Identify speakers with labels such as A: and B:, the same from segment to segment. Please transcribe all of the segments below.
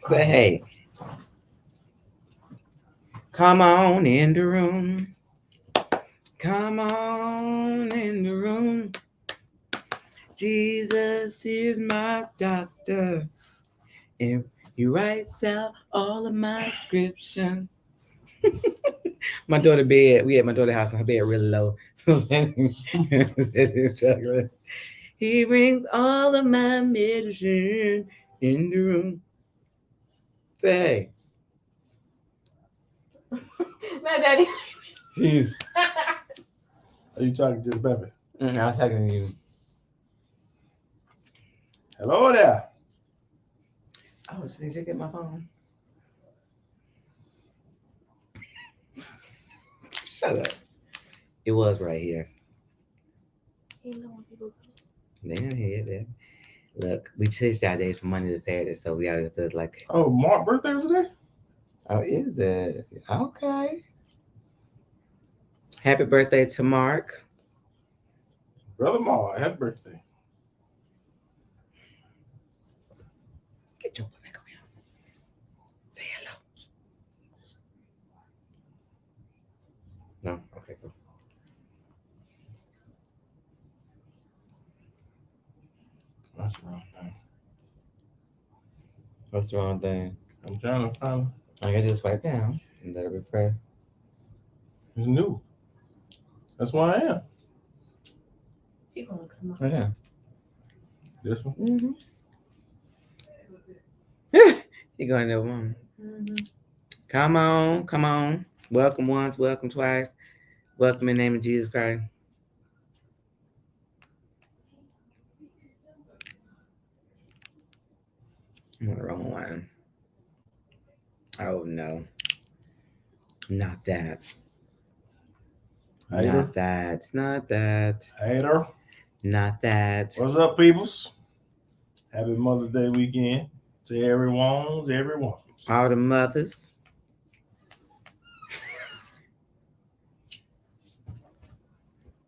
A: Say hey. Come on in the room. Come on in the room. Jesus is my doctor. And he writes out all of my scripture. My daughter bed, we at my daughter's house and her bed really low. He brings all of my medicine in the room. Say
B: My daddy.
A: hey.
C: Are you talking to the baby?
A: I was talking to you.
C: Hello there.
A: Oh, did you get my phone? Shut up. It was right here. They don't hear that. Look, we changed our days from Monday to Saturday, so we always do like.
C: Oh, Mark's birthday was today?
A: Oh, is it? Okay. Happy birthday to Mark.
C: Brother Mark, happy birthday.
A: Get your butt back over here. Say hello. No? Okay, cool.
C: That's the wrong thing.
A: What's the wrong thing?
C: I'm trying to find
A: I gotta just swipe down and let it refresh.
C: it's new. That's why I am.
B: He's gonna come up.
A: Oh, yeah.
C: This one?
A: Mm-hmm. You going to one.
B: Mm-hmm.
A: Come on, come on. Welcome once, welcome twice. Welcome in the name of Jesus Christ. I'm on the wrong one. Oh no. Not that.
C: Hater.
A: Not that. Not that.
C: Hater.
A: Not that.
C: What's up, peoples? Happy Mother's Day weekend to everyone.
A: All the mothers.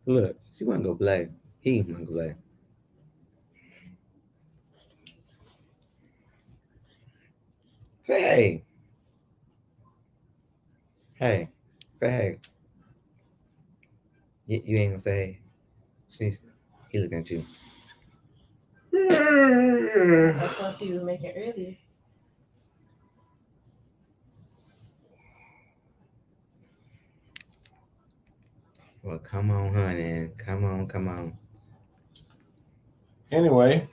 A: Look, she wasn't gonna play. He wasn't gonna play. Say hey. Hey. Say hey. You ain't gonna say hey. He looking at you.
B: That's what he was making earlier.
A: Well, come on, honey. Come on, come on.
C: Anyway,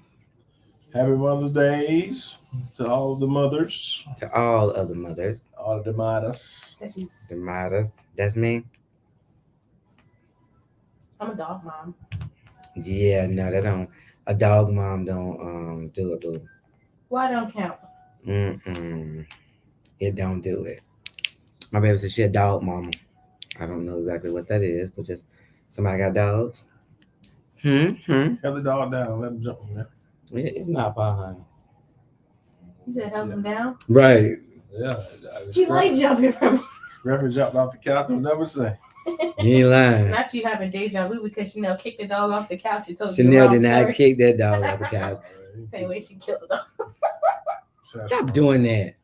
C: happy Mother's Days to all of the mothers.
A: To all other mothers.
C: All of the mothers.
B: That's you.
A: The mothers. That's me.
B: I'm a dog mom.
A: Yeah, no, that don't. A dog mom don't do it, boo.
B: Why don't count?
A: It don't do it. My baby said she a dog mama. I don't know exactly what that is, but just somebody got dogs.
C: Have the dog down. Let him jump in there.
A: It's not far, honey.
B: You said help him down?
A: Right.
C: Yeah.
B: He like jumping from me.
C: Scruffy jumped off the couch. I'll never say.
A: You ain't lying.
B: Not you having deja vu because Chanel kicked the dog off the couch and told you
A: Chanel
B: the
A: did
B: wrong
A: not
B: story.
A: kick that dog off the couch.
B: Same way she killed the dog.
A: Stop doing that.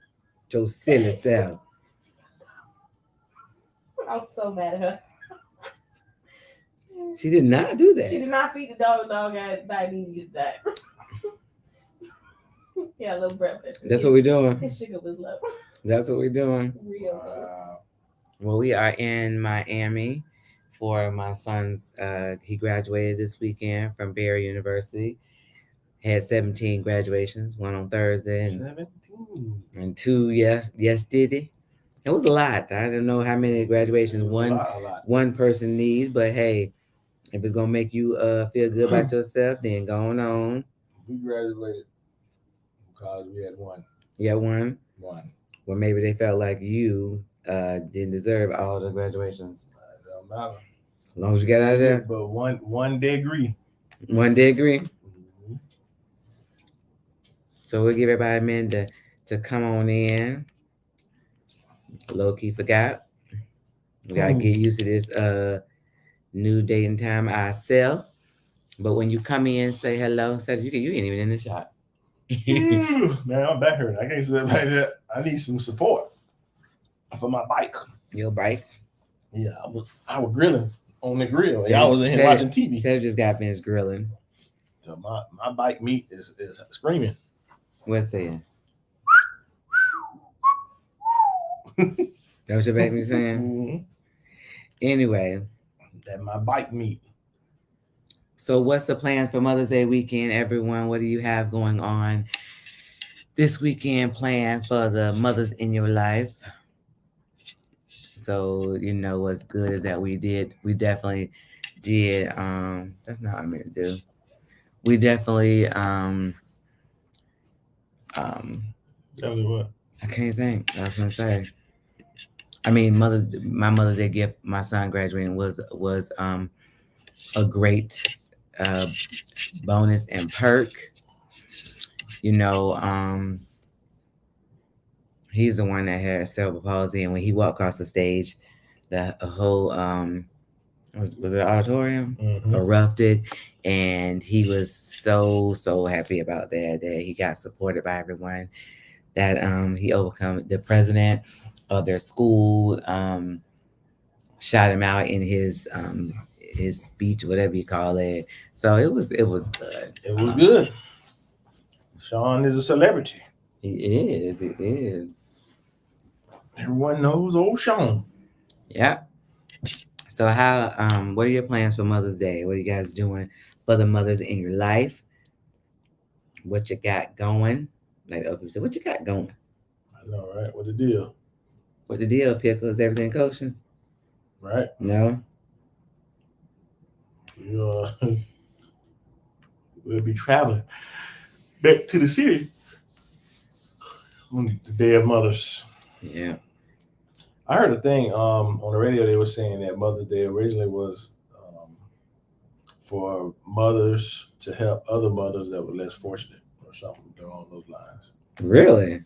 A: Your silly self.
B: I'm so mad at her.
A: She did not do that.
B: She did not feed the dog. Dog had diabetes. That. Yeah, a little breakfast.
A: That's what we're doing.
B: His sugar was low.
A: That's what we're doing.
B: Real low.
A: Well, we are in Miami for my son's. He graduated this weekend from Barry University. Had 17 graduations, one on Thursday and
C: 17.
A: And two, yes, did he? It was a lot. I don't know how many graduations
C: A lot.
A: one person needs, but hey, if it's gonna make you feel good about yourself, then going on.
C: We graduated because we had one.
A: Yeah, one.
C: One.
A: Well, maybe they felt like you didn't deserve all the graduations.
C: It don't matter.
A: As long as you got out of there.
C: But one degree.
A: One degree.
C: Mm-hmm.
A: So we'll give everybody a minute to come on in. Low-key forgot. We gotta get used to this new date and time ourselves. But when you come in, say hello. Say you ain't even in the shop.
C: Man, I'm back hurting. I can't sit like that. I need some support for my bike.
A: Your bike.
C: Yeah, I was grilling on the grill. Y'all was in here watching TV.
A: Seth just got finished grilling.
C: So my bike meat is screaming.
A: What's saying? That what your baby saying?
C: Mhm.
A: Anyway,
C: That my bike meat.
A: so what's the plans for Mother's Day weekend, everyone? What do you have going on this weekend planned for the mothers in your life? So, what's good is that we definitely did, that's not what I meant to do. We definitely,
C: Tell me what.
A: I can't think. I was gonna say. I mean, my Mother's Day gift, my son graduating was a great bonus and perk. He's the one that had cerebral palsy, and when he walked across the stage, the whole was it auditorium erupted, and he was so happy about that he got supported by everyone. That he overcome the president of their school shot him out in his speech, whatever you call it. So it was good.
C: It was good. Sean is a celebrity.
A: He is.
C: Everyone knows old Sean.
A: Yeah. So how what are your plans for Mother's Day? What are you guys doing for the mothers in your life? What you got going? Like the said, what you got going?
C: I know, right? What the deal?
A: What the deal, Pickles? Everything kosher?
C: Right?
A: No?
C: We'll be traveling back to the city on the Day of Mothers.
A: Yeah.
C: I heard a thing on the radio. They were saying that Mother's Day originally was for mothers to help other mothers that were less fortunate or something along those lines.
A: Really?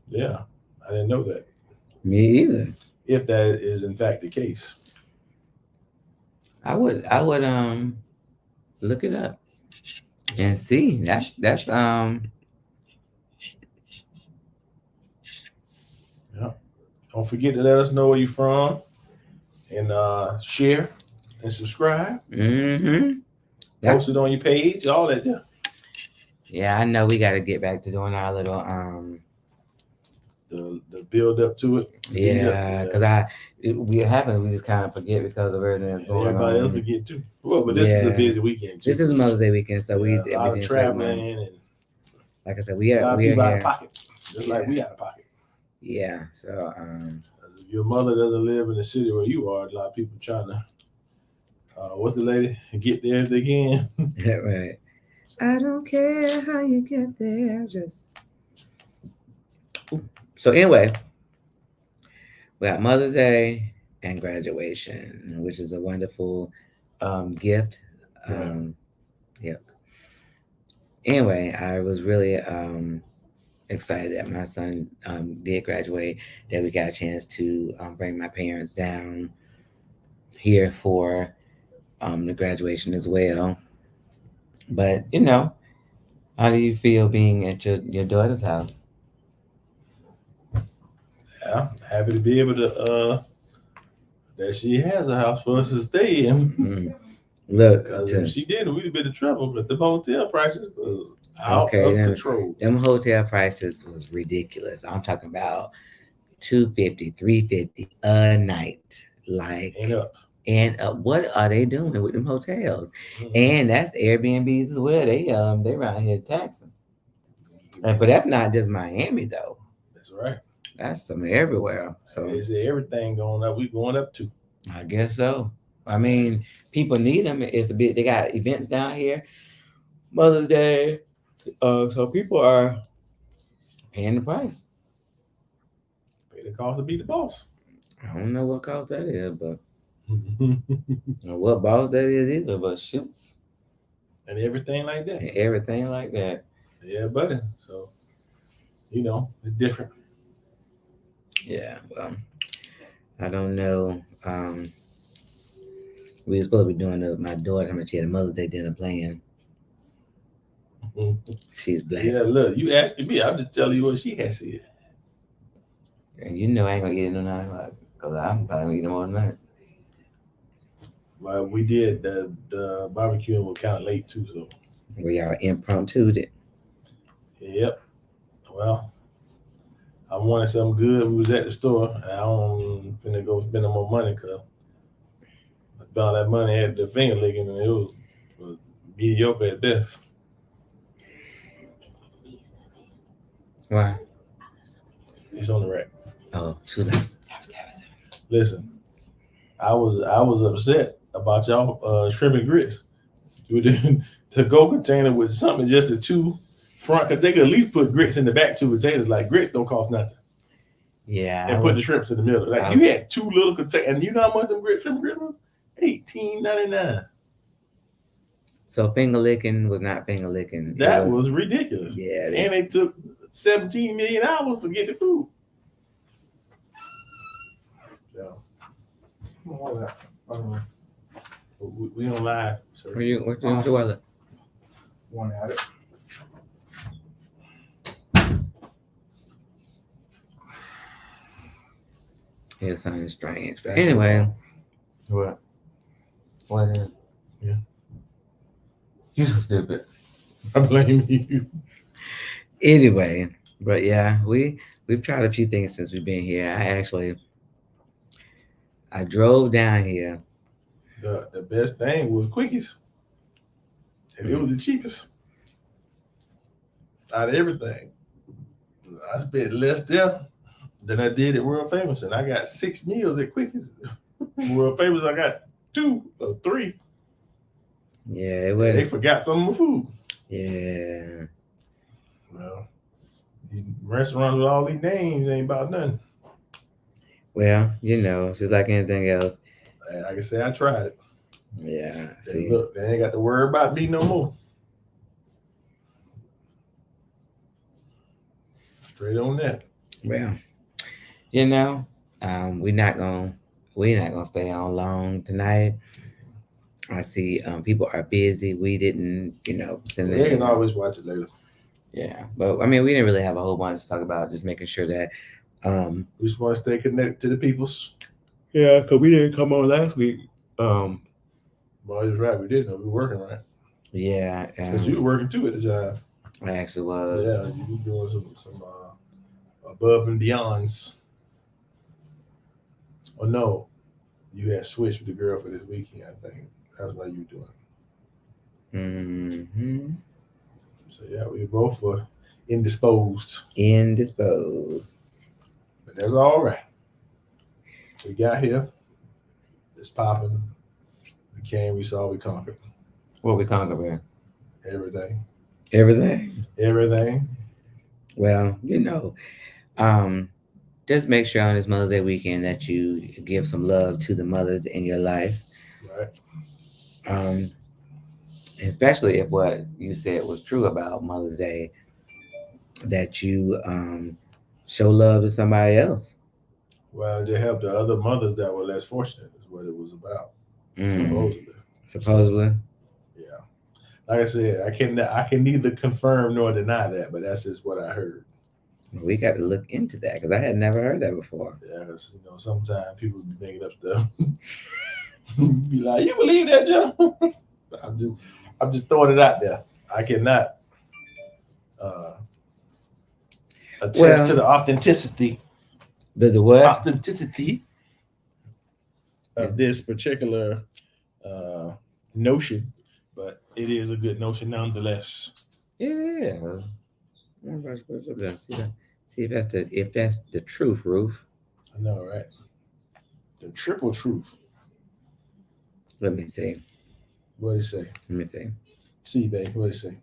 C: Yeah, I didn't know that.
A: Me either.
C: If that is in fact the case,
A: I would look it up and see. That's
C: yeah. Don't forget to let us know where you're from and share and subscribe.
A: Mm-hmm.
C: Post it on your page, all that there.
A: Yeah, I know we got to get back to doing our little
C: the build up to it.
A: Yeah, because we just kind of forget because of everything that's going on.
C: Everybody else forget too. Well, but this is a busy weekend too.
A: This is Mother's Day weekend, so
C: a lot of traveling and
A: like I said, we are
C: a lot of people
A: here.
C: out of pocket, just like we out of pocket.
A: Yeah, so
C: if your mother doesn't live in the city where you are, a lot of people trying to what's the lady get there if they can.
A: Right. I don't care how you get there, just. So anyway, we got Mother's Day and graduation, which is a wonderful gift. Yep. Anyway, I was really excited that my son did graduate, that we got a chance to bring my parents down here for the graduation as well. But how do you feel being at your daughter's house?
C: Yeah, happy to be able to that she has a house for us to stay in.
A: Mm. Look,
C: if she didn't, we'd have been in trouble. But the hotel prices was out of control.
A: Them hotel prices was ridiculous. I'm talking about $250, $350 a night. Like and up. What are they doing with them hotels? Mm-hmm. And that's Airbnbs as well. They around here taxing. But that's not just Miami though.
C: That's right.
A: That's some everywhere. So
C: they say everything going up. We going up too.
A: I guess so. I mean, people need them. It's a bit. They got events down here, Mother's Day. So people are paying the price.
C: Pay the cost to be the boss.
A: I don't know what cost that is, but or what boss that is either. But shoots
C: and everything like that.
A: Yeah,
C: buddy. So it's different.
A: Yeah, well, I don't know. We were supposed to be doing my daughter, she had a Mother's Day dinner planned. She's black.
C: Yeah, look, you asking me, I'm just telling you what she has said.
A: And you know I ain't gonna get into nothing like because I'm probably gonna eat more than that.
C: Well, we did the barbecue and we'll count late too, so
A: We are impromptu.
C: yep. Well, I wanted something good. We was at the store. And I don't finna go spend no more money because I found that money at the finger licking and it was mediocre at best.
A: Why?
C: It's on the rack.
A: Oh, she was like,
C: Listen, I was upset about y'all shrimp and grits. You did to go container with something just the two front, because they could at least put grits in the back two containers. Like grits don't cost nothing.
A: yeah.
C: And put the shrimps in the middle. Like you had two little containers, and you know how much them shrimp and grits was? $18.99.
A: So finger licking was not finger licking.
C: That was ridiculous.
A: Yeah.
C: And they took 17 million hours to get the food. So, we on live. So
A: What you doing to wallet?
D: One at it.
A: It sounds strange. But anyway. What? What is?
C: Yeah.
A: You so stupid.
C: I blame you.
A: Anyway, but yeah, we've tried a few things since we've been here. I drove down here.
C: The best thing was Quickies. And it was the cheapest out of everything. I spent less there than I did at World Famous, and I got 6 meals at Quickies. World Famous, I got 2 or 3.
A: Yeah, it
C: They
A: was.
C: forgot some of my food.
A: Yeah.
C: Well, these restaurants with all these names ain't about nothing.
A: Well, you know, it's just like anything else.
C: I can say I tried it.
A: Yeah.
C: They
A: See.
C: look, they ain't got to worry about me no more. Straight on that.
A: Well, you know, we're not gonna stay on long tonight. I see people are busy. We didn't,
C: They can always watch it later.
A: Yeah, but I mean, we didn't really have a whole bunch to talk about. Just making sure that
C: We just want to stay connected to the peoples.
A: yeah, because we didn't come on last week.
C: Well, he was right. We didn't know we were working, right?
A: Yeah,
C: Because you were working too at the time.
A: I actually was.
C: Yeah, you were doing some above and beyonds. Oh no, you had switched with the girl for this weekend. I think that's why you were doing.
A: Mm-hmm.
C: So yeah, we both were indisposed,
A: Indisposed.
C: but that's all right. We got here. It's popping. We came. We saw. We conquered.
A: What we conquered?
C: Everything.
A: Everything. Well, just make sure on this Mother's Day weekend that you give some love to the mothers in your life.
C: Right.
A: Especially if what you said was true about Mother's Day, that you show love to somebody else.
C: Well, they helped the other mothers that were less fortunate. Is what it was about.
A: Supposedly.
C: Yeah. Like I said, I can neither confirm nor deny that, but that's just what I heard.
A: We got to look into that because I had never heard that before.
C: Yeah, because sometimes people be making up stuff. Be like, you believe that, John? I'm just throwing it out there. I cannot attest to the authenticity.
A: The what?
C: Authenticity of this particular notion, but it is a good notion nonetheless.
A: Yeah. See if that's the truth, Ruth.
C: I know, right? The triple truth.
A: Let me see.
C: What did it say?
A: Let me see.
C: See, babe, what did it say?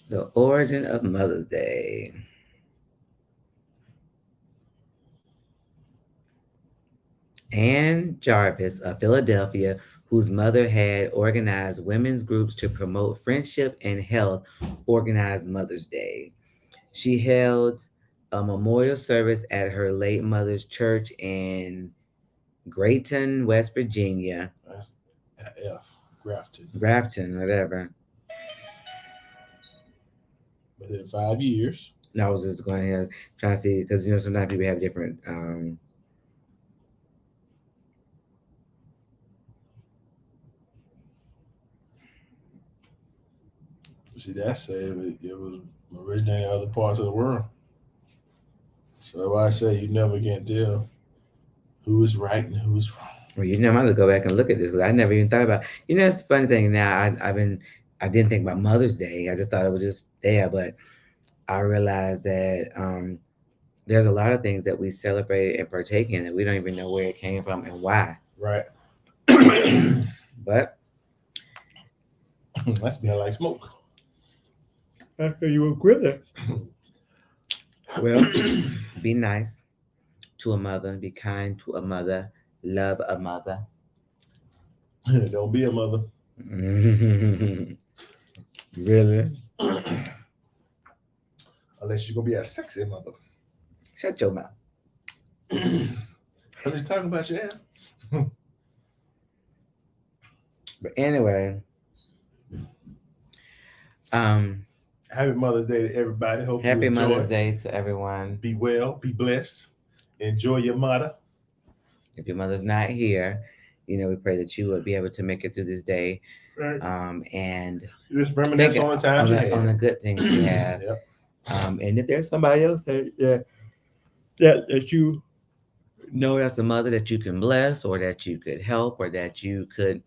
A: The origin of Mother's Day. Anne Jarvis of Philadelphia, whose mother had organized women's groups to promote friendship and health, organized Mother's Day. She held a memorial service at her late mother's church in Grayton, West Virginia.
C: F. Grafton.
A: Grafton, whatever.
C: Within 5 years.
A: I was just going ahead trying to see because sometimes people have different.
C: See, that said it was originated in other parts of the world. So I say you never can tell who is right and who is wrong.
A: Well, I'm going to go back and look at this because I never even thought about. It's the funny thing now. I didn't think about Mother's Day. I just thought it was just there, but I realized that there's a lot of things that we celebrate and partake in that we don't even know where it came from and why.
C: Right.
A: But
C: that smell like smoke.
A: after you were grilling. Well, be nice to a mother. Be kind to a mother. Love a mother.
C: Don't be a mother.
A: Really?
C: Unless you're gonna be a sexy mother.
A: Shut your mouth.
C: I'm just talking about your ass.
A: But anyway,
C: Happy Mother's Day to everybody. Hope
A: happy
C: you enjoy.
A: Mother's Day to everyone.
C: Be well, be blessed. Enjoy your mother.
A: If your mother's not here, we pray that you will be able to make it through this day.
C: Right.
A: And
C: Just reminisce on the times you had.
A: On the good things you have.
C: Yep.
A: And if there's somebody else that you know as a mother that you can bless or that you could help or that you could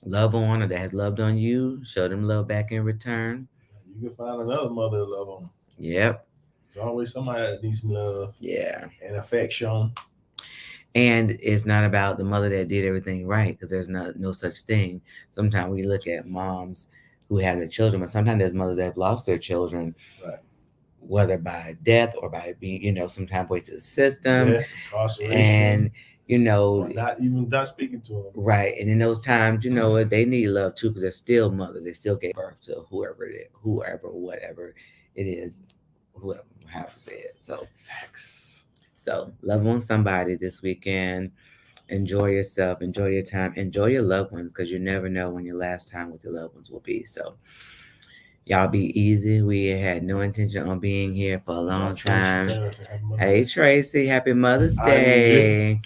A: love on or that has loved on you, show them love back in return.
C: You can find another mother to love on.
A: Yep.
C: There's always somebody that needs some love.
A: Yeah.
C: And affection.
A: And it's not about the mother that did everything right, because there's no such thing. Sometimes we look at moms who have their children, but sometimes there's mothers that have lost their children,
C: right,
A: whether by death or by being, sometimes way to the system.
C: Yeah, incarceration.
A: And,
C: or not speaking to them.
A: Right. And in those times, they need love too, because they're still mothers. They still gave birth to whoever, whatever it is, whoever, how to say it. So,
C: Facts.
A: So love on somebody this weekend. Enjoy yourself. Enjoy your time. Enjoy your loved ones, because you never know when your last time with your loved ones will be. So y'all be easy. We had no intention on being here for a long time. Hey, Tracy. Happy Mother's Day.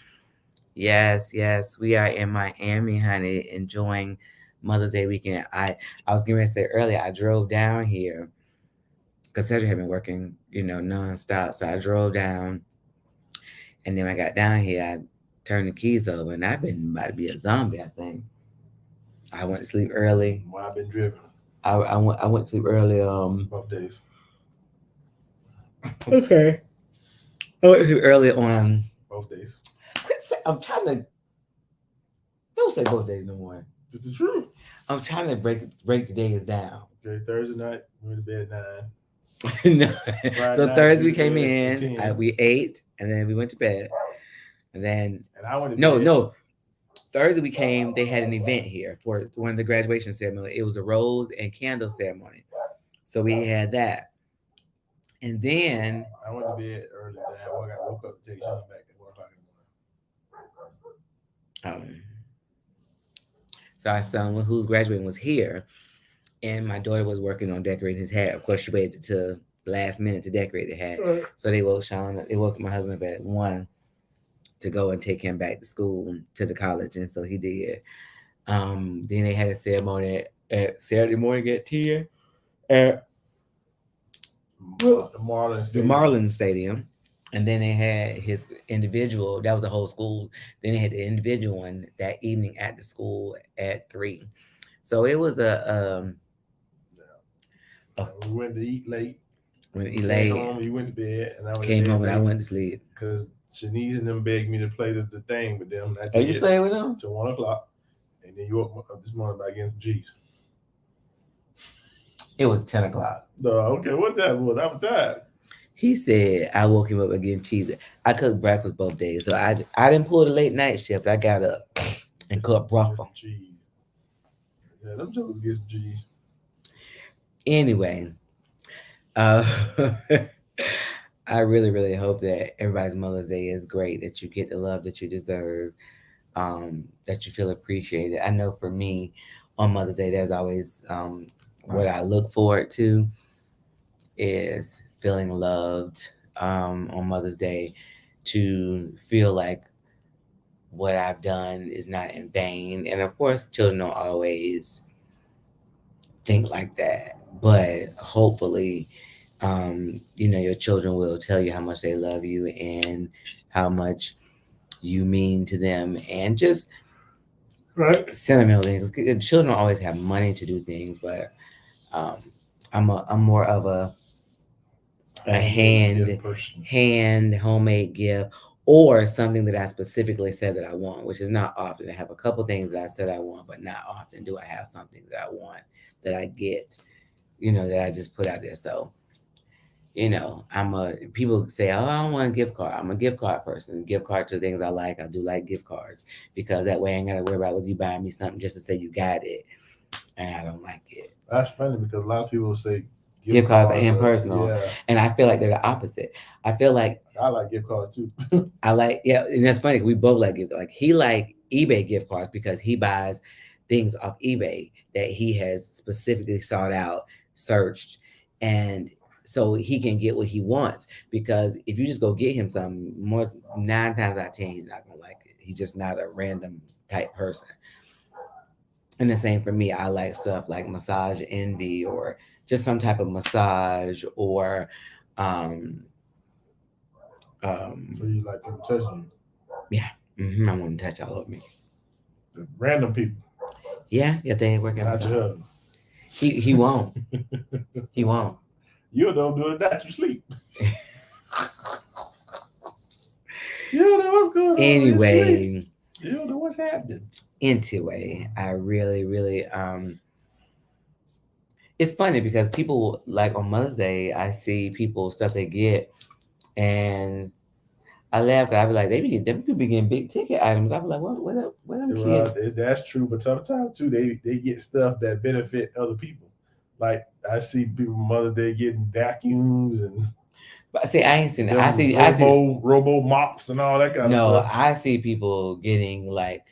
A: Yes. We are in Miami, honey, enjoying Mother's Day weekend. I was going to say earlier, I drove down here because Cedric had been working, nonstop. So I drove down. And then when I got down here, I turned the keys over, and I've been about to be a zombie, I think. I went to sleep early.
C: Well, I've been driven.
A: I went to sleep early.
C: Both days.
A: Okay. I went to sleep early on.
C: Both days.
A: I'm trying to. Don't say both days no more.
C: It's the truth.
A: I'm trying to break the days down.
C: Okay, Thursday night, we went to bed at 9.
A: No. So
C: night,
A: Thursday we came
C: at
A: in,
C: 10.
A: we ate, and then we went to bed. And then
C: I went to
A: no,
C: bed.
A: no. Thursday we came, they had an event here for one of the graduation ceremony. It was a rose and candle ceremony. So we had that. And then
C: I went to bed early. I woke up to take Sean back at 1 o'clock in the morning.
A: So our son, who's graduating, was here. And my daughter was working on decorating his hat. Of course, she waited to the last minute to decorate the hat. Right. So they woke my husband up at 1 to go and take him back to school, to the college. And so he did. Then they had a ceremony at Saturday morning at 10 at
C: the Marlins
A: Stadium. And then they had his individual, that was the whole school. Then they had the individual one that evening at the school at 3. So it was
C: we went to eat late.
A: Home,
C: you went to bed, and I
A: came home and I went to sleep.
C: Because Shanice and them begged me to play the thing with them.
A: You played with them?
C: Till 1 o'clock. And then you woke up this morning by getting some cheese.
A: It was 10 o'clock.
C: Okay, what that was? I was tired.
A: He said I woke him up again cheese. I cooked breakfast both days. So I didn't pull the late night shift. I got up and cooked breakfast.
C: Cheese. Yeah, them jokers get some cheese.
A: Anyway, I really, really hope that everybody's Mother's Day is great, that you get the love that you deserve. that you feel appreciated. I know for me, on Mother's Day, there's always what I look forward to is feeling loved on Mother's Day, to feel like what I've done is not in vain. And of course, children don't always think like that, but hopefully, your children will tell you how much they love you and how much you mean to them, and just
C: Right.
A: sentimental things. Children don't always have money to do things, but I'm more of a
C: Gift person.
A: hand homemade gift, or something that I specifically said that I want, which is not often. I have a couple things that I said I want, but not often do I have something that I want that I get, that I just put out there. So, people say, oh, I don't want a gift card. I'm a gift card person. Gift cards are things I like. I do like gift cards, because that way I ain't got to worry about whether you buy me something just to say you got it. And I don't like it.
C: That's funny because a lot of people say
A: Gift cards are impersonal.
C: Yeah,
A: And I feel like they're the opposite. I feel like
C: I like gift cards too.
A: and that's funny. We both like gift. Like, he like eBay gift cards because he buys things off eBay that he has specifically sought out, searched, and so he can get what he wants. Because if you just go get him something, 9 times out of 10, he's not gonna like it. He's just not a random type person. And the same for me. I like stuff like Massage Envy, or just some type of massage, or
C: So you like people touching you?
A: I want to touch all over me.
C: The random people,
A: Yeah, if they ain't working.
C: not your husband.
A: He won't. He won't.
C: You don't do it that you sleep. You don't know what's going on.
A: Anyway,
C: You don't know what's happening.
A: I really, really it's funny because people, like, on Mother's Day, I see people stuff they get, and I laugh. I be like, them people be getting big ticket items. I be like, what them kids?
C: That's true, but sometimes too they get stuff that benefit other people. Like, I see people Mother's Day getting vacuums and
A: But see, I ain't seen it.
C: them
A: I see
C: robo mops and all that kind
A: no,
C: of stuff.
A: I see people getting like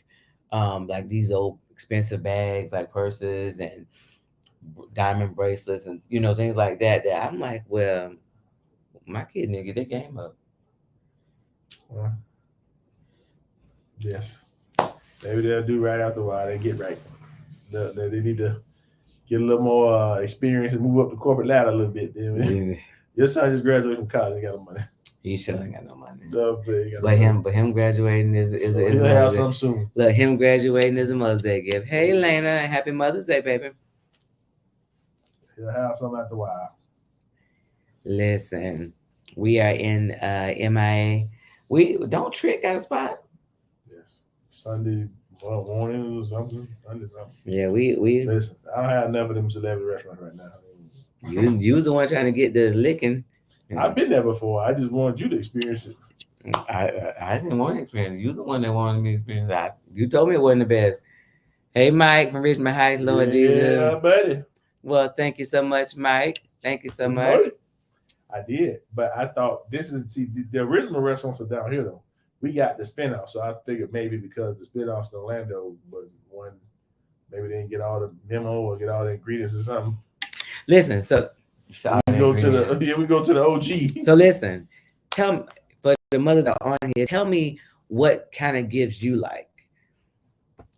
A: these old expensive bags, like purses and diamond bracelets, and things like that. That I'm like, well, my kid need to get their game up.
C: Yes, maybe they'll do right after a while. They get right. They need to get a little more experience and move up the corporate ladder a little bit. Your son just graduated from college. He got no money.
A: He sure ain't got no money.
C: No,
A: But him graduating is
C: he'll have some soon.
A: Look, him graduating is a Mother's Day gift. Hey, Elena, happy Mother's Day, baby.
C: He'll have some after a while.
A: Listen, we are in MIA. We don't trick out a spot.
C: Yes, Sunday morning or something.
A: Yeah, we
C: Listen, I don't have enough of them celebrity restaurants right now.
A: you was the one trying to get the licking.
C: I've been there before. I just wanted you to experience it.
A: I didn't want to experience it. You the one that wanted me to experience it. You told me it wasn't the best. Hey, Mike from Richmond Heights, Lord Jesus.
C: Yeah, buddy.
A: Well, thank you so much, Mike. Thank you so much.
C: I did, but I thought the original restaurants are down here though. We got the spinoff, so I figured maybe because the spinoff's in Orlando, but maybe they didn't get all the memo or get all the ingredients or something.
A: Listen, so
C: we go to the OG.
A: So listen, tell me, for the mothers that are on here, tell me what kind of gifts you like.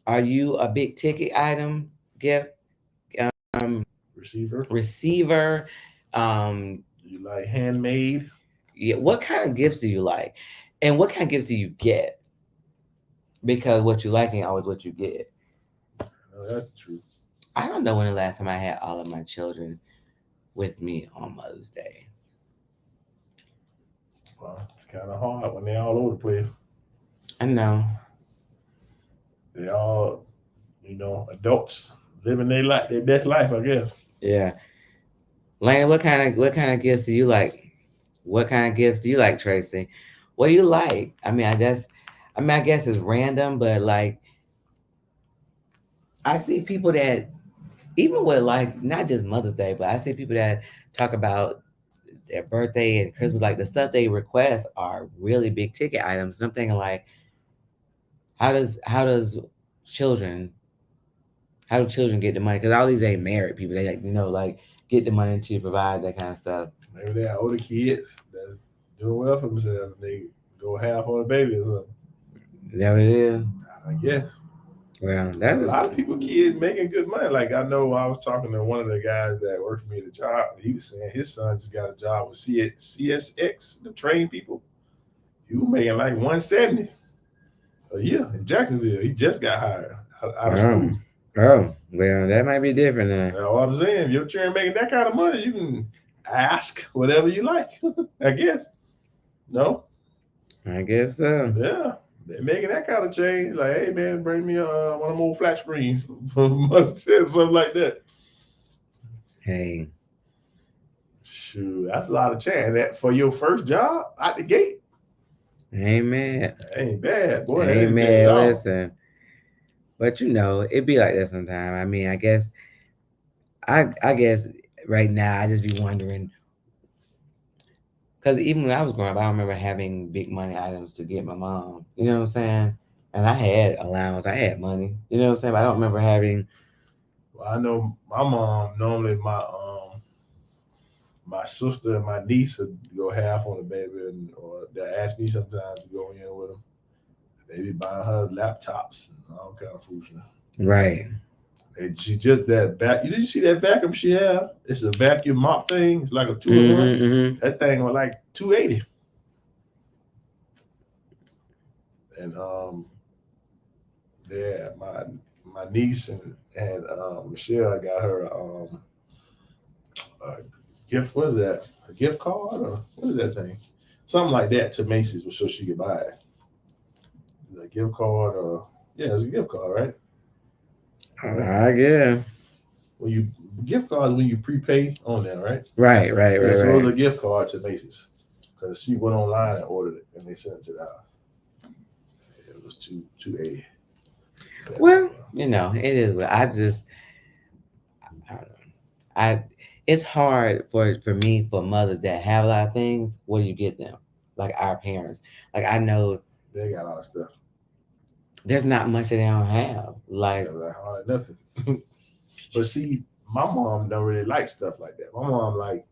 A: Are you a big ticket item gift? Receiver.
C: You like handmade?
A: Yeah. What kind of gifts do you like, and what kind of gifts do you get? Because what you like ain't always what you get.
C: No, that's true.
A: I don't know when the last time I had all of my children with me on Mother's Day.
C: Well, it's kind of hard when they're all over the place.
A: I know.
C: They all, adults living their best life, I guess.
A: Yeah. Lane, what kind of gifts do you like? What kind of gifts do you like, Tracy? What do you like? I guess it's random, but like, I see people that, even with like not just Mother's Day, but I see people that talk about their birthday and Christmas, like the stuff they request are really big ticket items. And I'm thinking like, how do children get the money? Because all these ain't married people. They like get the money to provide that kind of stuff.
C: Maybe they have older kids that's doing well for themselves. And they go half on a baby or something.
A: Is that what it is?
C: I guess.
A: Well,
C: A
A: that's
C: lot of people, kids making good money. Like I know I was talking to one of the guys that worked for me at the job. He was saying his son just got a job with CSX, the train people. He was making like $170 a year in Jacksonville. He just got hired out of school.
A: Oh, well, that might be different then.
C: That's what I'm saying. If you're trying making that kind of money, you can ask whatever you like. I guess. No.
A: I guess so.
C: Yeah. They're making that kind of change. Like, hey man, bring me one of them old flat screens for something like that.
A: Hey,
C: Shoot, that's a lot of change. That for your first job out the gate.
A: amen.
C: That ain't bad, boy. That ain't bad
A: Amen.
C: at all.
A: Listen, but it be like that sometimes. I mean, I guess right now I just be wondering, because even when I was growing up, I don't remember having big money items to get my mom. You know what I'm saying? And I had allowance, I had money. You know what I'm saying? But I don't remember having.
C: Well, I know my mom normally my sister and my niece would go half on the baby, or they ask me sometimes to go in with them. They be buying her laptops and all kind of foolishness.
A: Right.
C: And she just that vac. Did you see that vacuum she had? It's a vacuum mop thing. It's like a 2-in-1.
A: Mm-hmm.
C: That thing was like $280. And yeah, my niece and Michelle, I got her a gift. What is that? A gift card or what is that thing? Something like that to Macy's, so she could buy it. A gift card, or yeah, it's a gift card, right?
A: I guess.
C: When you gift cards when you prepay on there, right?
A: Right.
C: Yeah, so it was a gift card to Macy's because she went online and ordered it and they sent it to the house. It was $280.
A: Well, it is. I don't know. It's hard for me, for mothers that have a lot of things. What do you get them? Like our parents. Like I know
C: they got a lot of stuff.
A: There's not much that they don't have. Like
C: hardly nothing. But see, my mom don't really like stuff like that. My mom like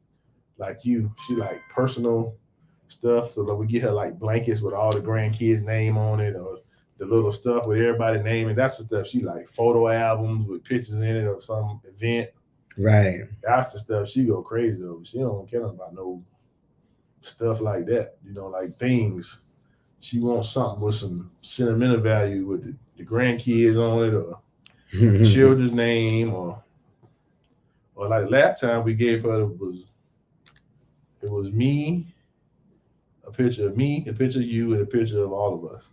C: you, she like personal stuff. So that we get her like blankets with all the grandkids' name on it, or the little stuff with everybody's name, and that's the stuff she like. Photo albums with pictures in it of some event.
A: Right.
C: That's the stuff she go crazy over. She don't care about no stuff like that. Like things. She wants something with some sentimental value with the grandkids on it, or children's name, or like last time we gave her it was me, a picture of me, a picture of you, and a picture of all of us.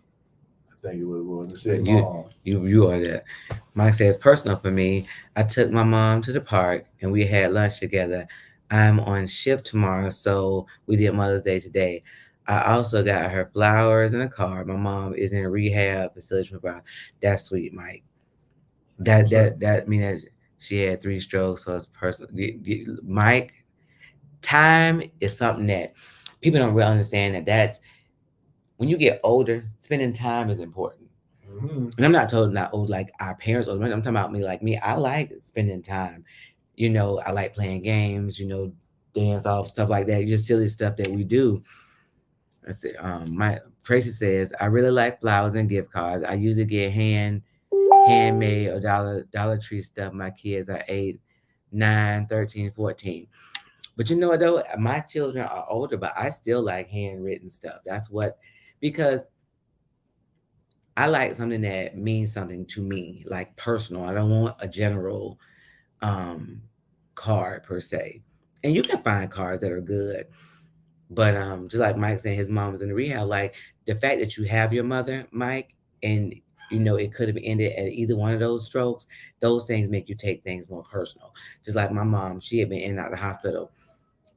C: I think it was. It said mom.
A: You are that. Mike says personal for me. I took my mom to the park and we had lunch together. I'm on shift tomorrow, so we did Mother's Day today. I also got her flowers and a card. My mom is in rehab facility for about. That's sweet, Mike. That means that she had 3 strokes, so it's personal. Mike, time is something that people don't really understand. That's when you get older, spending time is important.
C: Mm-hmm.
A: And I'm not old like our parents old. I'm talking about me. Like me, I like spending time. I like playing games. Dance off, stuff like that. Just silly stuff that we do. I said, Tracy says, I really like flowers and gift cards. I usually get handmade or Dollar Tree stuff. My kids are 8, 9, 13, 14. But you know what though? My children are older, but I still like handwritten stuff. That's because I like something that means something to me, like personal. I don't want a general card per se. And you can find cards that are good. But just like Mike saying his mom was in the rehab, like the fact that you have your mother, Mike, and it could have ended at either one of those strokes, those things make you take things more personal. Just like my mom, she had been in and out of the hospital.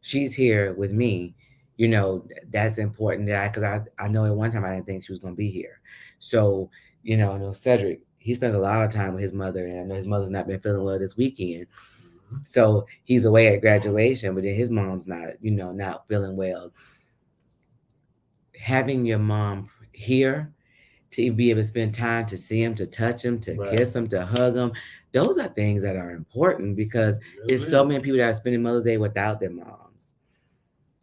A: She's here with me. That's important because I know at one time I didn't think she was going to be here. So, I know Cedric, he spends a lot of time with his mother, and I know his mother's not been feeling well this weekend. So he's away at graduation, but then his mom's not feeling well. Having your mom here to be able to spend time to see them, to touch them, to
C: Right.
A: kiss them, to hug them. Those are things that are important because there's so many people that are spending Mother's Day without their moms.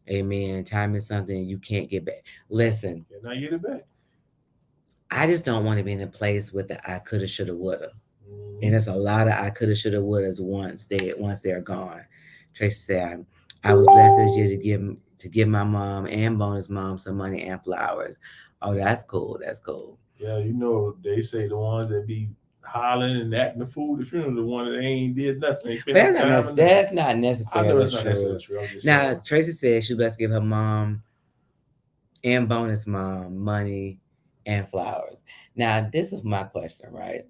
A: Amen. Time is something you can't get back. Listen,
C: Can I get it back?
A: I just don't want to be in a place with the I coulda, shoulda, woulda.
C: Mhm.
A: And it's a lot of I coulda, shoulda, wouldas once they're gone. Tracy said, I was blessed this year to give my mom and bonus mom some money and flowers. Oh, that's cool. That's cool.
C: Yeah, you know, they say the ones that be hollering and acting the fool, the funeral, the one that ain't did nothing. Ain't spent no time in nothing.
A: That's not
C: I know
A: necessarily
C: it's not
A: true.
C: necessarily true. I'm just
A: Now,
C: saying.
A: Tracy said she blessed to give her mom and bonus mom money and flowers. Now, this is my question, right?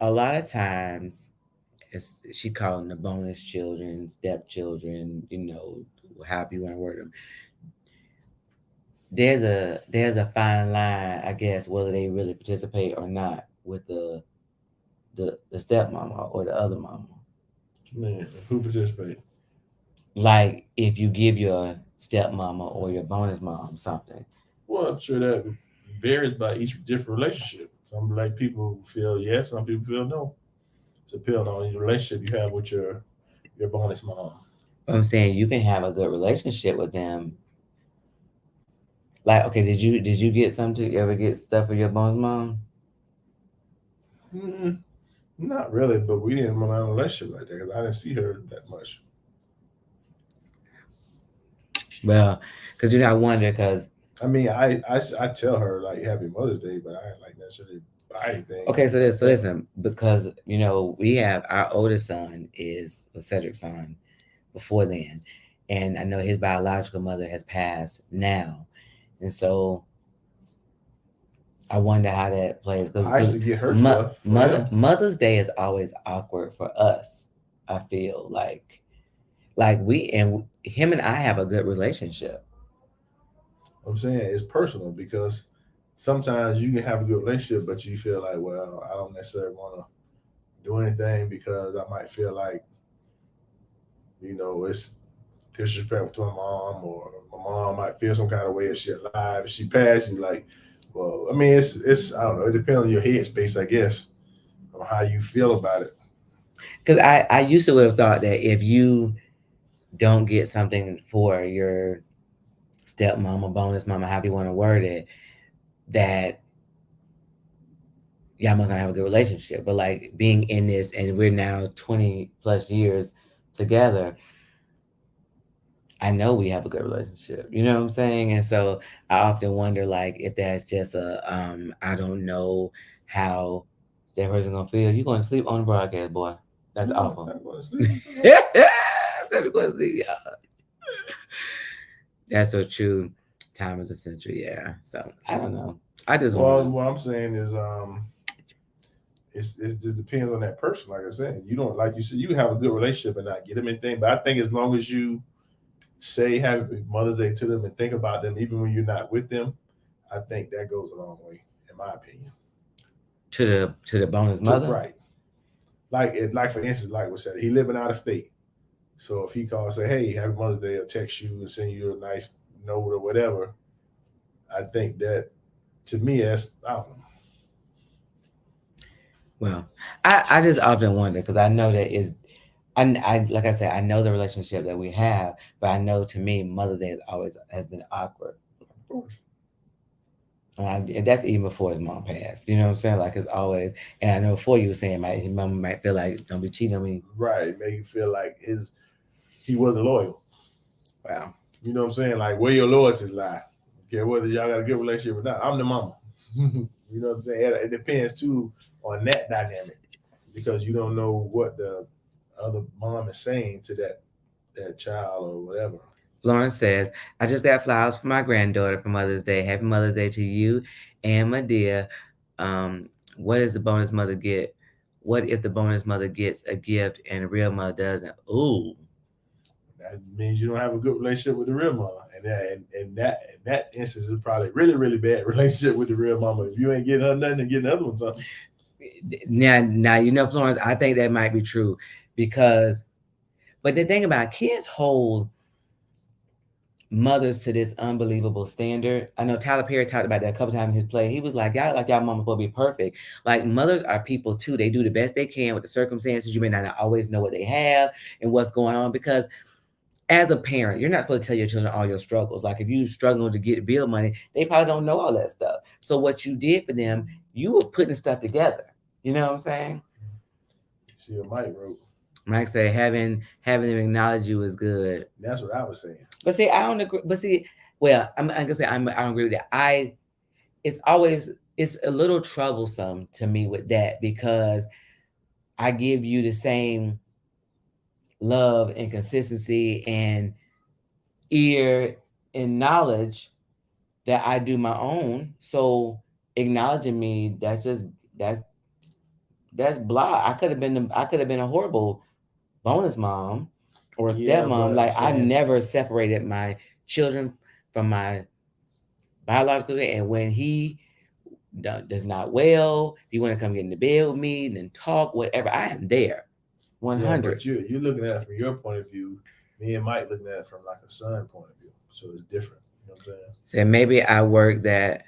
A: A lot of times, she calling the bonus children, stepchildren, however you want to word them. There's a fine line, I guess, whether they really participate or not with the stepmama or the other mama.
C: Man, who participate?
A: Like if you give your stepmama or your bonus mom something.
C: Well, I'm sure that varies by each different relationship. Some black people feel yes, some people feel no. It's depending on your relationship you have with your bonus mom.
A: I'm saying you can have a good relationship with them. Like, okay, did you get something? You ever get stuff for your bonus mom?
C: Not really, but we didn't run a relationship like that because I didn't see her that much.
A: Well, because I wonder because.
C: I mean, I tell her like Happy Mother's Day, but I ain't like necessarily buy anything.
A: Okay, so listen, because we have our oldest son is Cedric's son before then, and I know his biological mother has passed now, and so I wonder how that plays. Because
C: I used to get her stuff.
A: Mother's Day is always awkward for us. I feel like him and I have a good relationship.
C: I'm saying it's personal because sometimes you can have a good relationship, but you feel like, well, I don't necessarily want to do anything because I might feel like, it's disrespectful to my mom, or my mom might feel some kind of way if she's alive. If she passed, you like, well, I mean, it's I don't know. It depends on your headspace, I guess, on how you feel about it.
A: Because I used to have thought that if you don't get something for your stepmama, bonus mama, however you want to word it, that y'all must not have a good relationship. But like being in this, and we're now 20 plus years together, I know we have a good relationship. You know what I'm saying? And so I often wonder, like, if that's just I don't know how that person gonna feel. You going to sleep on the broadcast, boy? That's awful.
C: I'm going to sleep.
A: I'm going to sleep, y'all. That's so true. Time is essential, yeah. So I don't know. I just
C: what I'm saying is it just depends on that person. Like I said, you don't, like you said, you have a good relationship and not get them anything. But I think as long as you say Happy Mother's Day to them and think about them, even when you're not with them, I think that goes a long way, in my opinion.
A: To the bonus mother,
C: right? Like for instance, like we said, he living out of state. So if he calls, say, "Hey, Happy Mother's Day," or text you and send you a nice note or whatever, I think that, to me, that's, I don't know.
A: Well, I just often wonder because I know that is, I like I said, I know the relationship that we have, but I know to me Mother's Day has been awkward.
C: Of course.
A: And that's even before his mom passed. You know what I'm saying? Like it's always, and I know before you were saying his mom might feel like don't be cheating on me.
C: Right, make you feel like he wasn't loyal.
A: Wow.
C: You know what I'm saying? Like where your loyalties lie. Okay, whether y'all got a good relationship or not. I'm the mama. You know what I'm saying? It depends too on that dynamic because you don't know what the other mom is saying to that child or whatever.
A: Florence says, I just got flowers for my granddaughter for Mother's Day. Happy Mother's Day to you and my dear. What does the bonus mother get? What if the bonus mother gets a gift and the real mother doesn't? Ooh.
C: That means you don't have a good relationship with the real mama. And that instance is probably a really, really bad relationship with the real mama. If you ain't getting her nothing and getting the other one something.
A: Now, Florence, I think that might be true because, but the thing about kids hold mothers to this unbelievable standard. I know Tyler Perry talked about that a couple times in his play. He was like, y'all like y'all mama supposed to be perfect. Like mothers are people too. They do the best they can with the circumstances. You may not always know what they have and what's going on, because as a parent, you're not supposed to tell your children all your struggles. Like if you struggling to get bill money, they probably don't know all that stuff. So what you did for them, you were putting stuff together. You know what I'm saying?
C: See what Mike wrote.
A: Mike said having them acknowledge you is good.
C: That's what I was saying.
A: But see, I don't agree. But see, well, I'm gonna say I don't agree with that. It's a little troublesome to me with that, because I give you the same love and consistency and ear and knowledge that I do my own. So acknowledging me, that's blah. I could have been a horrible bonus mom or
C: Yeah,
A: stepmom.
C: but
A: Like I
C: I'm saying-
A: never separated my children from my biological, and when he does not well, if you want to come get in the bed with me and talk, whatever, I am there. 100.
C: Yeah, but you're looking at it from your point of view. Me and Mike looking at it from like a son point of view. So it's different. You know what I'm saying?
A: So maybe I work that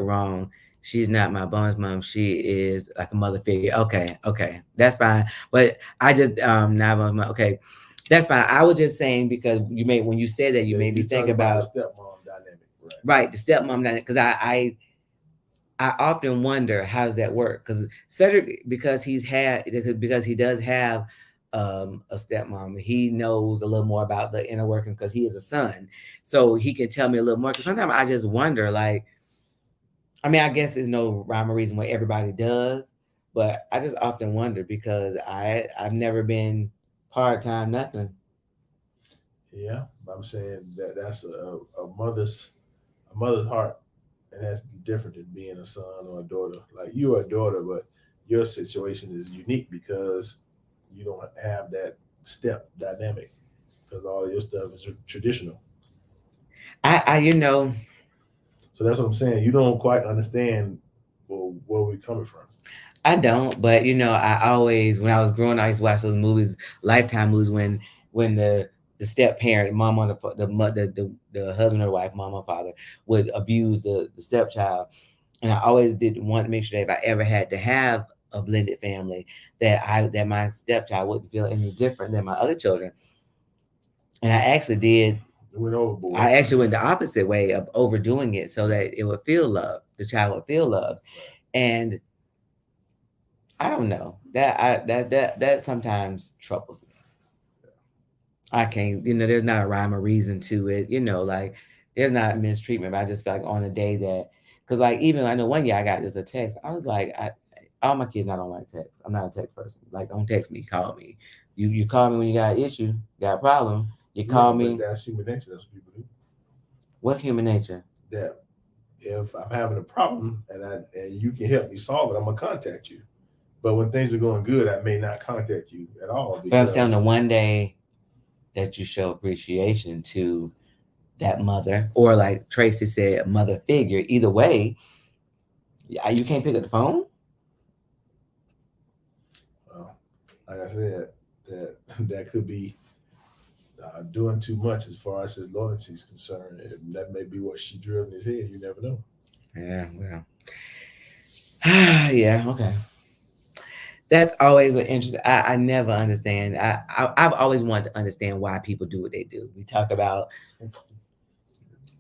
A: wrong. She's not my bonus mom. She is like a mother figure. Okay, that's fine. But I just not bonus mom. Okay, that's fine. I was just saying, because when you said that, you made me
C: You're
A: think
C: talking
A: about
C: the stepmom dynamic, right?
A: right, the stepmom dynamic. Because I often wonder, how does that work? Because Cedric, because he does have a stepmom, he knows a little more about the inner workings because he is a son, so he can tell me a little more. Because sometimes I just wonder, like, I mean, I guess there's no rhyme or reason why everybody does, but I just often wonder, because I've never been part-time nothing.
C: Yeah, but I'm saying that's a mother's heart, and that's different than being a son or a daughter. Like you're a daughter, but your situation is unique because you don't have that step dynamic, because all your stuff is traditional.
A: I
C: So that's what I'm saying. You don't quite understand where we're coming from.
A: I don't, but I always, when I was growing up, I used to watch those movies, Lifetime movies, when the step parent, mom on the husband or wife, mom or father, would abuse the stepchild, and I always did want to make sure that if I ever had to have a blended family, that my stepchild wouldn't feel any different than my other children. And I actually did.
C: It went overboard.
A: I actually went the opposite way of overdoing it, so that it would feel love. The child would feel love, and I don't know, that sometimes troubles me. I can't, there's not a rhyme or reason to it, like there's not mistreatment, but I just feel like on a day that, because like even I know one year I got this a text, I was like, all my kids, I don't like text. I'm not a text person. Like, don't text me, call me. You call me when you got an issue, got a problem. You call me.
C: That's human nature. That's what people do.
A: What's human nature?
C: That if I'm having a problem and you can help me solve it, I'm gonna contact you. But when things are going good, I may not contact you at all.
A: But I'm saying the one day that you show appreciation to that mother, or like Tracy said, mother figure, either way, you can't pick up the phone.
C: Well, like I said, that could be doing too much as far as his loyalty is concerned. And that may be what she drew in his head. You never know.
A: Yeah, well, yeah, okay. That's always an interesting. I never understand. I've always wanted to understand why people do what they do. We talk about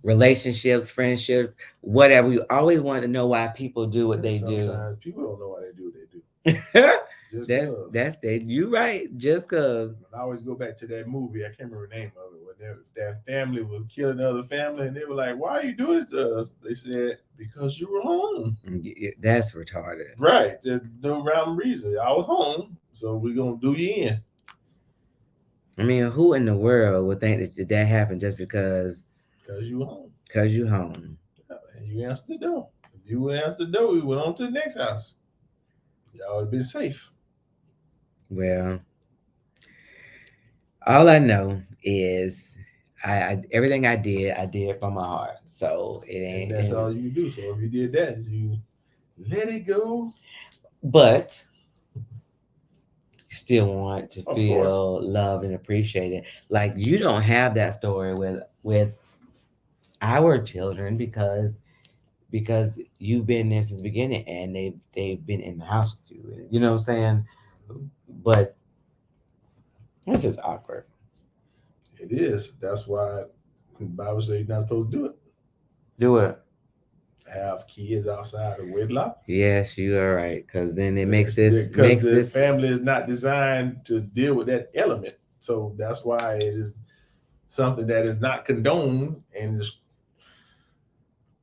A: relationships, friendships, whatever. We always want to know why people do what they do.
C: Sometimes people don't know why they do what they do.
A: That's you right. Just cause.
C: I always go back to that movie. I can't remember the name of it. When that family was killing another family, and they were like, "Why are you doing this to us?" They said, "Because you were home."
A: That's retarded.
C: Right. There's no rhyme reason. I was home, so we're gonna do you in.
A: I mean, who in the world would think that happened just because?
C: Because you were home.
A: Because you home.
C: Yeah, and you answered the door. If you would answer the door, we went on to the next house. Y'all would have been safe.
A: Well, all I know is I everything I did from my heart. So it ain't.
C: And that's all you do. So if you did that, you let it go.
A: But still want to
C: Of
A: feel loved and appreciated. Like you don't have that story with our children because you've been there since the beginning and they've been in the house with you. You know what I'm saying? But this is awkward.
C: It is. That's why the Bible says you're not supposed to do it.
A: Do it.
C: Have kids outside of wedlock.
A: Yes, you are right. Because then it makes
C: Because the
A: this
C: family is not designed to deal with that element. So that's why it is something that is not condoned and is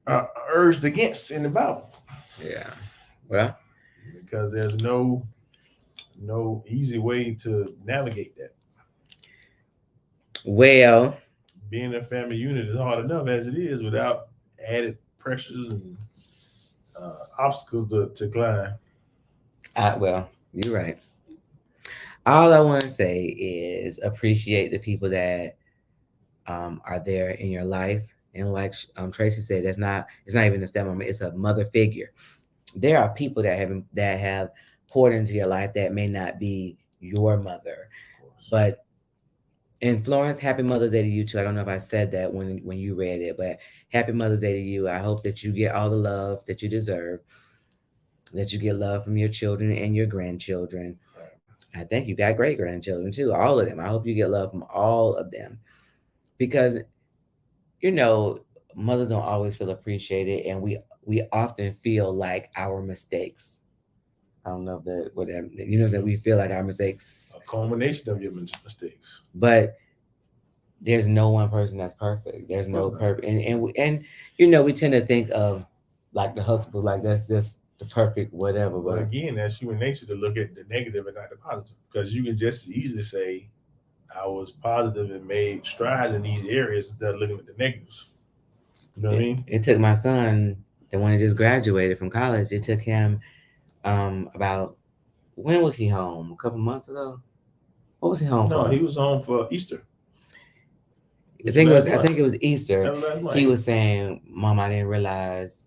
C: urged against in the Bible.
A: yeah. Well,
C: Because there's no easy way to navigate that.
A: well,
C: Being a family unit is hard enough as it is without added pressures and obstacles to climb.
A: well, you're right. All I want to say is appreciate the people that are there in your life, and like Tracy said, it's not even a stepmom; it's a mother figure. There are people that have poured into your life that may not be your mother, but. And Florence, happy Mother's Day to you too. I don't know if I said that when you read it, but happy Mother's Day to you. I hope that you get all the love that you deserve, that you get love from your children and your grandchildren. I think you got great grandchildren too, all of them. I hope you get love from all of them because, mothers don't always feel appreciated, and we often feel like our mistakes. I don't know that we feel like our mistakes.
C: A culmination of your mistakes.
A: But there's no one person that's perfect. There's no perfect, and we tend to think of like the Huxtables, like that's just the perfect whatever.
C: But
A: But
C: again, that's human nature to look at the negative and not the positive, because you can just easily say I was positive and made strides in these areas instead of looking at the negatives. You know what I mean?
A: it took my son, the one that just graduated from college. It took him about when was he home? A couple months ago. What was he home
C: No,
A: for?
C: he was home for Easter.
A: I think it was Easter.
C: That was last month.
A: He was saying, "Mom, I didn't realize.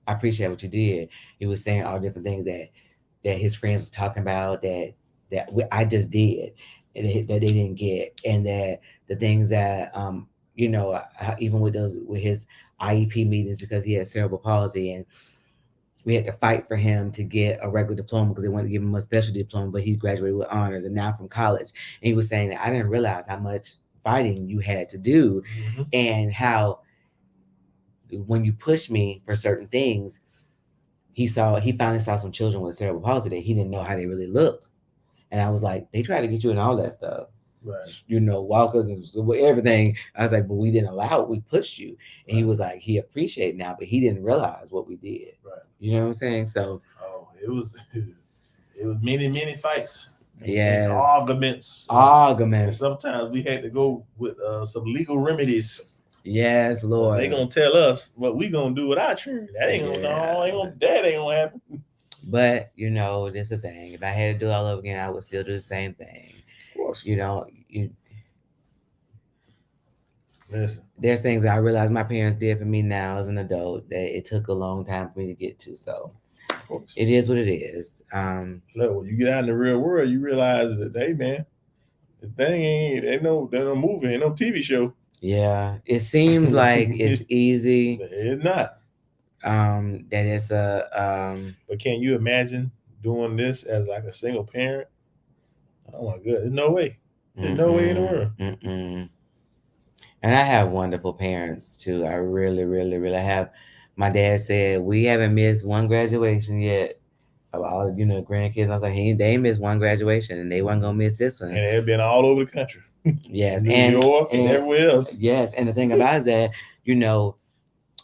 A: I appreciate what you did." He was saying all different things that his friends was talking about that I just did and that they didn't get, and that the things that even with his IEP meetings, because he had cerebral palsy and we had to fight for him to get a regular diploma because they wanted to give him a special diploma, but he graduated with honors and now from college. And he was saying that I didn't realize how much fighting you had to do and how when you push me for certain things, he finally saw some children with cerebral palsy that he didn't know how they really looked. And I was like, they tried to get you in all that stuff.
C: Right.
A: Walkers and everything. I was like, but we didn't allow it. We pushed you. And he was like, he appreciated now, but he didn't realize what we did.
C: Right.
A: You know what I'm saying? So
C: it was many fights.
A: Yeah.
C: And arguments. And sometimes we had to go with some legal remedies.
A: Yes, Lord.
C: They gonna tell us what we gonna do with our children. That ain't gonna happen.
A: But this is a thing. If I had to do it all over again, I would still do the same thing.
C: Of course.
A: Listen. There's things that I realize my parents did for me now as an adult that it took a long time for me to get to. So it is what it is.
C: Look, when you get out in the real world, you realize that, hey man, the thing ain't no movie, ain't no TV show.
A: Yeah, it seems like it's easy.
C: It's not.
A: That it's
C: But can you imagine doing this as like a single parent? Oh my God, there's no way. There's no way in the world.
A: And I have wonderful parents too. I really, really, really have. My dad said we haven't missed one graduation yet. Of all grandkids, I was like, they missed one graduation, and they weren't gonna miss this one.
C: And they've been all over the country.
A: Yes,
C: New York and everywhere else.
A: Yes, and the thing about it is that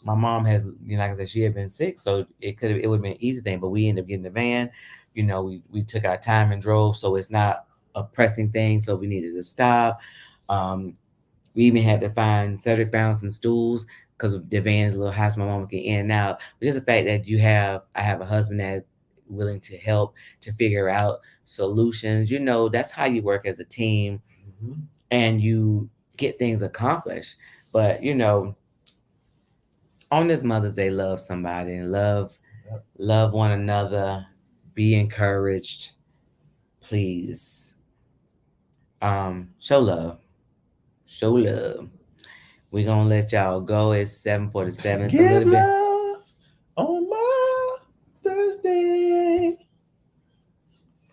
A: my mom has, like I said, she had been sick, so it would have been an easy thing. But we ended up getting the van. We took our time and drove, so it's not a pressing thing. So we needed to stop. We even had to found some stools because the van is a little high, so my mom can get in and out. But just the fact that I have a husband that's willing to help to figure out solutions. That's how you work as a team, and you get things accomplished. But on this Mother's Day, love somebody and love one another. Be encouraged. please, show love. Show love. We're gonna let y'all go. It's 7:47. It's a
C: Give
A: little bit.
C: love on my Thursday.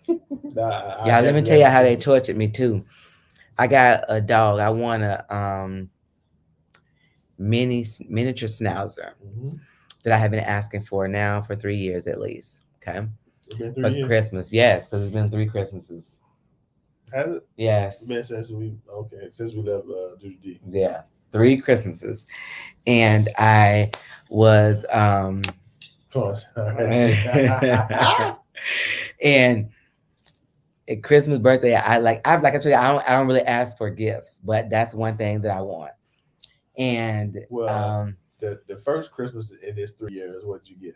A: Y'all, let me tell you how they tortured me too. I got a dog. I want a miniature schnauzer
C: Mhm.
A: that I have been asking for now for 3 years at least. Okay.
C: It's been 3
A: For
C: years.
A: Christmas, yes, because it's been 3 Christmases.
C: Has it?
A: Yes.
C: It's been since we left Duty D.
A: Yeah. 3 Christmases. And I was
C: Pause.
A: and at Christmas, birthday, I told you, I don't really ask for gifts, but that's one thing that I want. And
C: Well, the first Christmas in this 3 years, what did you get?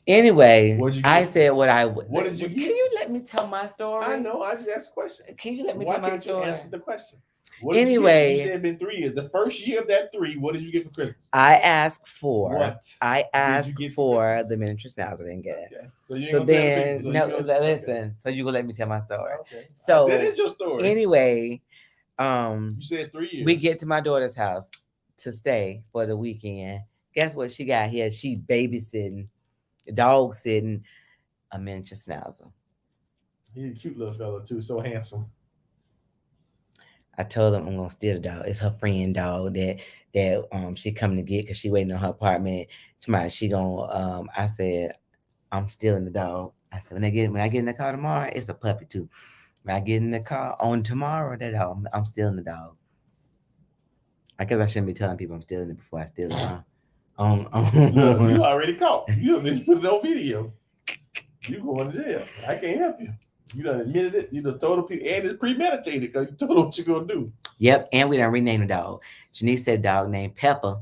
A: anyway,
C: What'd you
A: I
C: get?
A: said what I would.
C: What did you
A: Can
C: get?
A: you let me tell my story?
C: I know. I just asked a question.
A: Can you let me
C: Why
A: tell my
C: can't you
A: story?
C: answer the question? What did
A: Anyway,
C: you said it's been 3 years. The first year of that 3, what did you get for Christmas?
A: I asked for
C: What?
A: I asked
C: get for
A: for
C: Christmas?
A: the miniature schnauzer. Didn't get it.
C: Okay. So you ain't
A: So
C: gonna tell the
A: then,
C: people.
A: no,
C: you gonna-
A: listen. So you gonna let me tell my story?
C: Okay.
A: So
C: that is your story.
A: anyway,
C: You said it's 3 years.
A: we get to my daughter's house to stay for the weekend. Guess what she got here? She babysitting, dog sitting, a miniature schnauzer.
C: He's a cute little fella too, so handsome.
A: I told them I'm gonna steal the dog. It's her friend dog that she coming to get because she waiting on her apartment. Tomorrow she gonna I said I'm stealing the dog. I said when I get in the car tomorrow, it's a puppy too. When I get in the car on tomorrow, that dog, I'm stealing the dog. I guess I shouldn't be telling people I'm stealing it before I steal it. Huh?
C: Look, you already caught. You done put it on video. You going to jail. I can't help you. You done admitted it. You done told the people, and it's premeditated because you told them what you're gonna do.
A: Yep, and we done renamed the dog. Janice said dog named Pepper.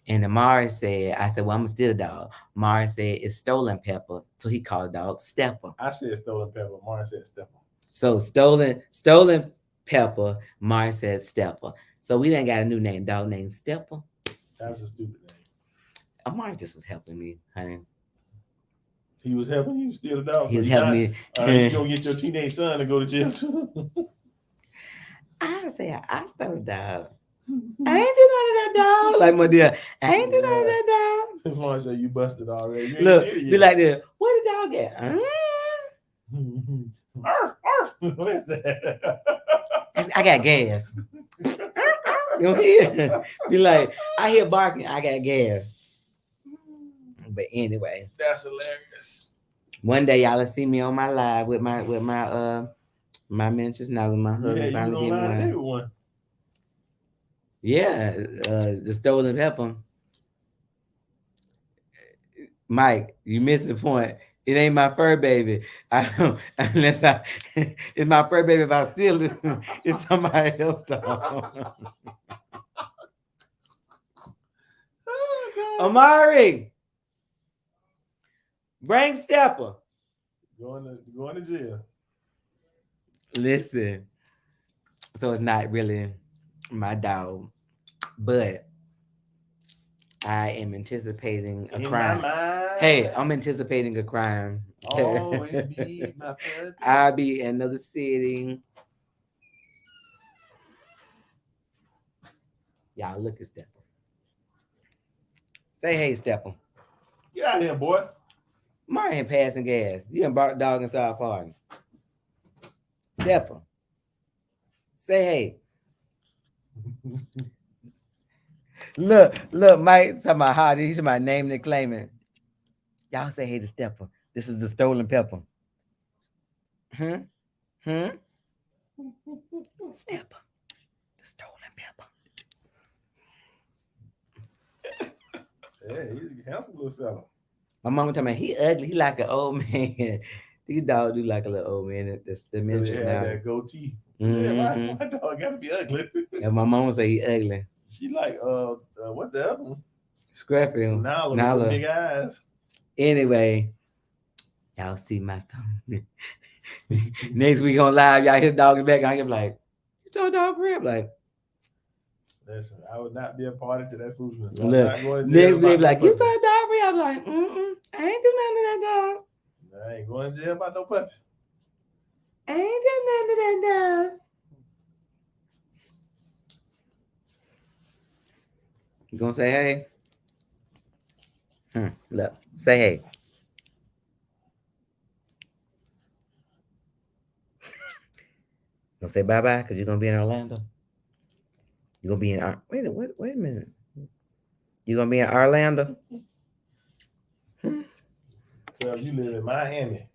A: And Amari said, I said, well, I'm gonna steal the dog. Amari said it's stolen Pepper. So he called the dog Stepper.
C: I said stolen pepper. Martin said stepper.
A: So stolen Pepper, Mari said Stepper. So we done got a new name, dog named Stepper.
C: That's a stupid name.
A: Amari just was helping me, honey.
C: He was helping you steal the dog.
A: He was
C: so
A: helping me.
C: You gonna get your teenage son to go to jail too.
A: I say I stole the dog. I ain't do none of that dog. Like my dear, I ain't do none of that
C: If Martin said you busted already, you
A: dog.
C: ain't
A: Look,
C: did it
A: be
C: yet.
A: like this. Where the dog at?
C: Arf, arf. What is that?
A: I got gas. You know, hear? Be like, I hear barking. I got gas. But anyway,
C: That's hilarious.
A: one day y'all will see me on my live with my my miniature schnauzer. My
C: Yeah,
A: husband
C: you
A: finally
C: don't
A: gave me
C: lie to
A: one.
C: everyone.
A: Yeah, the stolen pepper. Mike, you missed the point. It ain't my fur baby. Unless it's my fur baby if I steal it. It's somebody else's dog.
C: Oh, God.
A: Amari, bring Stepper.
C: Going to jail.
A: Listen, so it's not really my dog, but I am anticipating a
C: In
A: crime.
C: my mind.
A: Hey, I'm anticipating a crime.
C: Always be my puppy.
A: I'll be in another city. Y'all look at Stepper. Say hey, Stepper.
C: Get out of here, boy.
A: Mari ain't passing gas. You done brought the dog and started farting. Stepper. Say hey. Look, Mike talking about how he's talking about naming and claiming. Y'all say hey to Stepper. This is the stolen pepper. Stepper. The stolen pepper.
C: Yeah, he's a handsome little fella.
A: My mama talking about he ugly. He like an old man. These dogs do like a little old man. The miniatures
C: Yeah,
A: now.
C: that goatee.
A: Mhm.
C: Yeah, my dog gotta be ugly.
A: And my mama say he ugly.
C: She like what the other one?
A: Scrappy.
C: Nala
A: Nala.
C: with the big eyes.
A: Anyway, y'all see my stuff. Next week on live, y'all hear the dog in the back. I'm like, you saw a dog for real? Like,
C: Listen, I would not be a party to that foolishness.
A: Look, next week, like, you saw a dog for real? I'm like, I ain't do nothing to that dog.
C: I ain't going to jail about no puppy.
A: I ain't done nothing to that dog. You gonna say hey? Look, say hey. Gonna say bye bye because you're gonna be in Orlando. You're gonna be in wait a minute. You gonna be in Orlando?
C: So you live in Miami.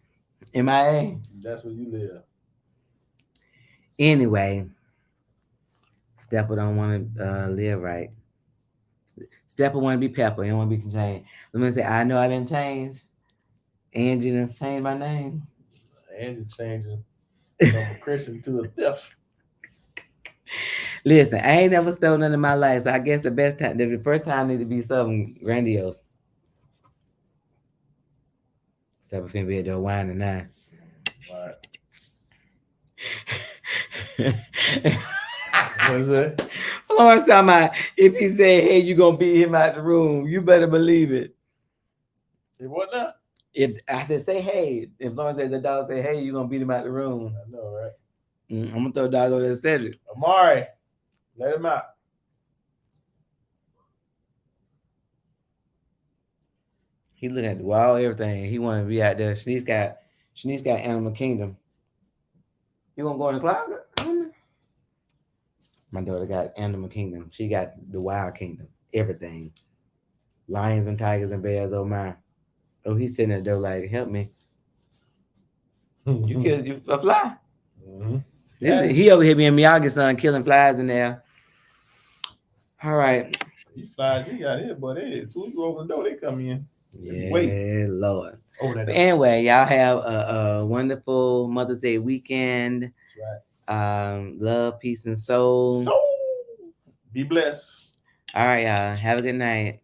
A: MIA.
C: That's where you live.
A: Anyway, Stepper don't want to live right. Stepper want to be Pepper. He don't want to be changed. Let me say, I know I've been changed. Angie done changed my name.
C: Angie changing from a Christian to a thief.
A: Listen, I ain't never stole nothing in my life, so I guess the first time need to be something grandiose. Stepper finna be at the wine tonight.
C: All right. What is that?
A: Florence talking about if he said, hey, you gonna beat him out the room, you better believe it.
C: It what now?
A: If I said say hey, if Florence said the dog say hey, you gonna beat him out the room.
C: I know, right?
A: I'm gonna throw a dog over there and said it.
C: Amari, let him out.
A: He looking at the wall, everything. He want to be out there. Shanice got Animal Kingdom. You gonna go in the closet? My daughter got Animal Kingdom. She got the Wild Kingdom. Everything. Lions and tigers and bears. Oh my. Oh, he's sitting at the door like, help me. You killed a fly.
C: Mm-hmm.
A: He over here being Miyagi's son, killing flies in there. All right.
C: These flies you got here, but as soon as you open the door, they come in.
A: Yeah,
C: Wait.
A: Lord.
C: Open that
A: But
C: door.
A: anyway, y'all have a wonderful Mother's Day weekend.
C: That's right.
A: Love, peace, and soul.
C: So, be blessed.
A: All right, y'all. Have a good night.